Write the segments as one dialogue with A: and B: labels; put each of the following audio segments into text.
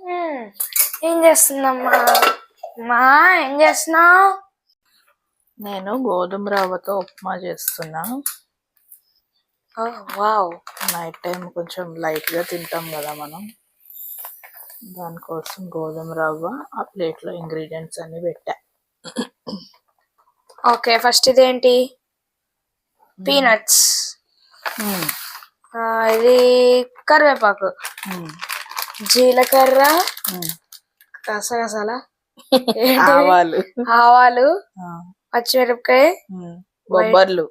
A: హ్మ్. ఏం చేస్తుందమ్మా? అమ్మా ఏం చేస్తున్నావు?
B: నేను గోధుమ రవ్వతో ఉప్మా చేస్తున్నా.
A: వావ్.
B: నైట్ టైం కొంచెం లైట్గా తింటాం కదా మనం, దానికోసం గోధుమ రవ్వ ఆ ప్లేట్లో ఇంగ్రీడియంట్స్ అన్ని పెట్టా.
A: ఓకే, ఫస్ట్ ఇదేంటి? పీనట్స్. ఇది కరివేపాకు, జీలకర్ర, గసగసాల,
B: ఆవాలు,
A: ఆవాలు, పచ్చిమిరపకాయ,
B: బొబ్బర్లు,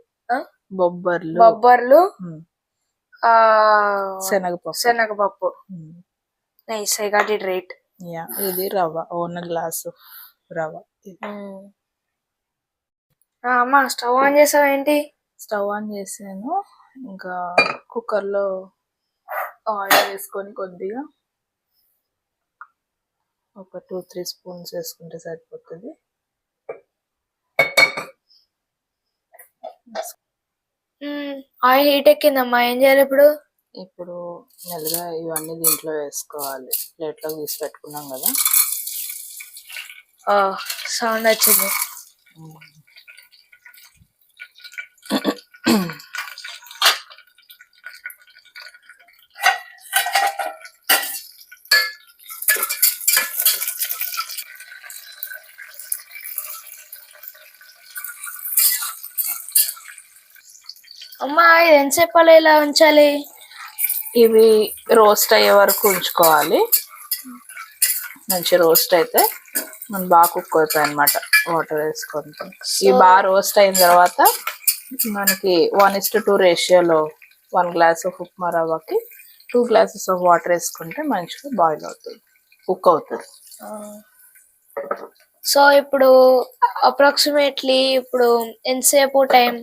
A: బొబ్బర్లు,
B: శనగపప్పు.
A: Nice, I got it right.
B: ఇది రవ్వ, 1 గ్లాసు రవ్వ.
A: అమ్మా స్టవ్ ఆన్ చేసావు ఏంటి?
B: స్టవ్ ఆన్ చేసాను. ఇంకా కుక్కర్లో ఆయిల్ వేసుకొని కొద్దిగా ఒక 2-3 స్పూన్స్ వేసుకుంటే సరిపోతుంది.
A: ఆయిల్ హీట్ ఎక్కిందమ్మా, ఏం చేయాలి ఇప్పుడు?
B: ఇప్పుడు మెల్లగా ఇవన్నీ దీంట్లో వేసుకోవాలి. ప్లేట్లో తీసి పెట్టుకున్నాం కదా.
A: సౌండ్ వచ్చింది. అమ్మా ఇది ఎంతసేపు ఇలా ఉంచాలి?
B: ఇవి రోస్ట్ అయ్యే వరకు ఉంచుకోవాలి. మంచి రోస్ట్ అయితే మనం బాగా కుక్ అవుతాయి అన్నమాట. వాటర్ వేసుకుంటాం. ఇవి బాగా రోస్ట్ అయిన తర్వాత మనకి 1:2 రేషియోలో 1 గ్లాస్ ఆఫ్ ఉప్మా రవ్వకి 2 గ్లాసెస్ ఆఫ్ వాటర్ వేసుకుంటే మంచిగా బాయిల్ అవుతుంది, కుక్ అవుతుంది.
A: సో ఇప్పుడు అప్రాక్సిమేట్లీ ఇప్పుడు ఎంతసేపు టైం?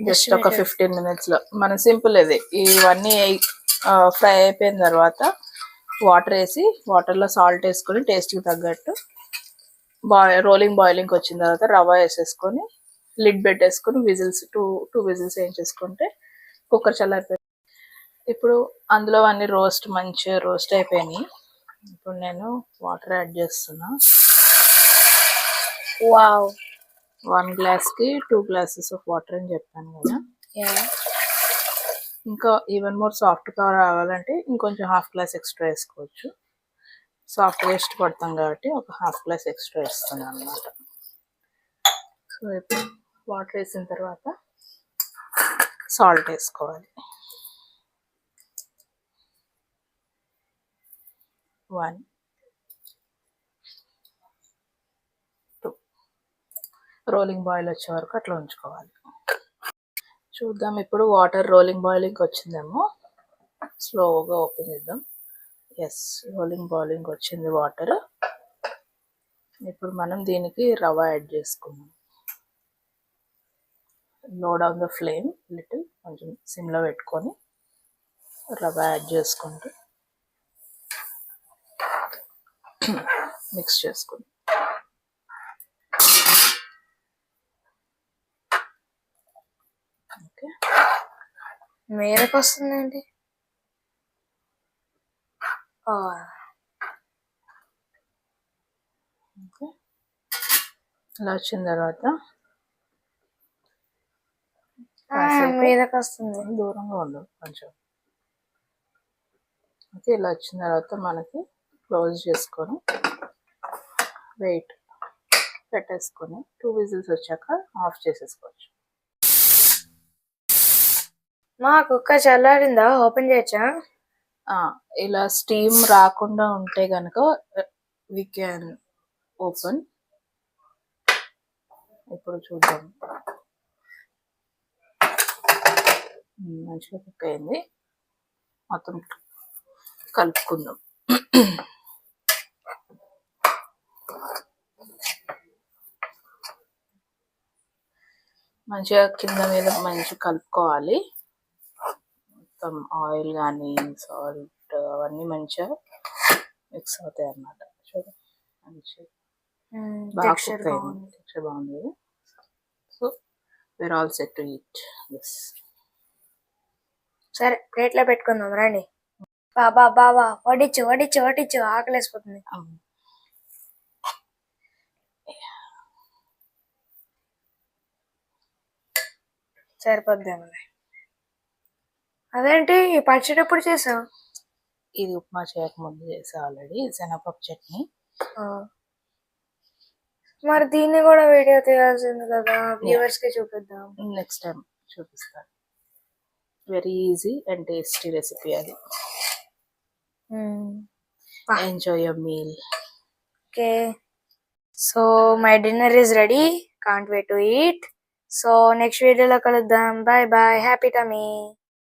B: జస్ట్ ఒక 15 minutes లో మనం సింపుల్. ఇది ఇవన్నీ ఫ్రై అయిపోయిన తర్వాత వాటర్ వేసి, వాటర్లో సాల్ట్ వేసుకొని టేస్ట్కి తగ్గట్టు రోలింగ్ బాయిలింగ్ వచ్చిన తర్వాత రవ్వ వేసేసుకొని లిడ్ పెట్టేసుకొని విజిల్స్ 2 విజిల్స్ వేయించేసుకుంటే కుక్కర్ చల్లారిపోయి. ఇప్పుడు అందులో అన్ని మంచిగా రోస్ట్ అయిపోయినాయి. ఇప్పుడు నేను వాటర్ యాడ్ చేస్తున్నా.
A: వావ్.
B: 1 గ్లాస్కి 2 గ్లాసెస్ ఆఫ్ వాటర్ అని చెప్పాను కదా. ఇంకా ఈవెన్ మోర్ సాఫ్ట్గా రావాలంటే ఇంకొంచెం 1/2 గ్లాస్ ఎక్స్ట్రా వేసుకోవచ్చు. సాఫ్ట్గా ఇష్టపడతాం కాబట్టి ఒక 1/2 గ్లాస్ ఎక్స్ట్రా వేస్తున్నాను అన్నమాట. సో ఇప్పుడు వాటర్ వేసిన తర్వాత సాల్ట్ వేసుకోవాలి. 1, 2 రోలింగ్ బాయిల్ వచ్చే వరకు అట్లా ఉంచుకోవాలి. చూద్దాం ఇప్పుడు వాటర్ రోలింగ్ బాయిలింగ్ వచ్చిందేమో. స్లోగా ఓపెన్ చేద్దాం. ఎస్, రోలింగ్ బాయిలింగ్ వచ్చింది వాటర్. ఇప్పుడు మనం దీనికి రవ్వ యాడ్ చేసుకున్నాం. లో డౌన్ ద ఫ్లేమ్ లిటిల్, కొంచెం సిమ్లో పెట్టుకొని రవ్వ యాడ్ చేసుకుంటూ మిక్స్ చేసుకుందాం. ఓకే,
A: మీదకి వస్తుందండి.
B: ఓకే, ఇలా వచ్చిన తర్వాత
A: మీదకి వస్తుంది.
B: దూరంగా ఉండదు కొంచెం. ఓకే, ఇలా వచ్చిన తర్వాత మనకి క్లోజ్ చేసుకొని వెయిట్ పెట్టేసుకొని 2 విజిల్స్ వచ్చాక ఆఫ్ చేసేసుకోవచ్చు.
A: మా కుక్క చల్లారిందా? ఓపెన్ చేయొచ్చా?
B: ఇలా స్టీమ్ రాకుండా ఉంటే కనుక వి క్యాన్ ఓపెన్. ఇప్పుడు చూద్దాం. మంచిగా కుక్ అయింది. మొత్తం కలుపుకుందాం. మంచిగా కింద మీద మంచిగా కలుపుకోవాలి. మొత్తం ఆయిల్ కానీ సాల్ట్ అవన్నీ మంచిగా మిక్స్ అవుతాయి అన్నమాట. చూడండి మంచిగా బాగా కుక్ అయింది. టెక్స్చర్ బాగుంది. So we're all set to eat this.
A: సరే, ప్లేట్లో పెట్టుకుందాం రండి. బాబా బాబా వడ్డించు వడ్డించు వడ్డించు ఆకలేసిపోతుంది. సరిపోద్దేమో. అదేంటి ఈ పచ్చడి ఎప్పుడు చేసావు?
B: ఇది ఉప్మా చేయకముందు చేసా ఆల్రెడీ, శనగపప్పు చట్నీ.
A: మరి దీన్ని కూడా వీడియో తీయాల్సింది కదా, వ్యూవర్స్ కి చూపిద్దాం.
B: నెక్స్ట్ టైం చూపిస్తాను. Very easy and tasty recipe అది. Enjoy your meal.
A: Okay, so my dinner is ready, can't wait to eat. So next వీడియోలో కలుద్దాం. Bye bye, happy tummy.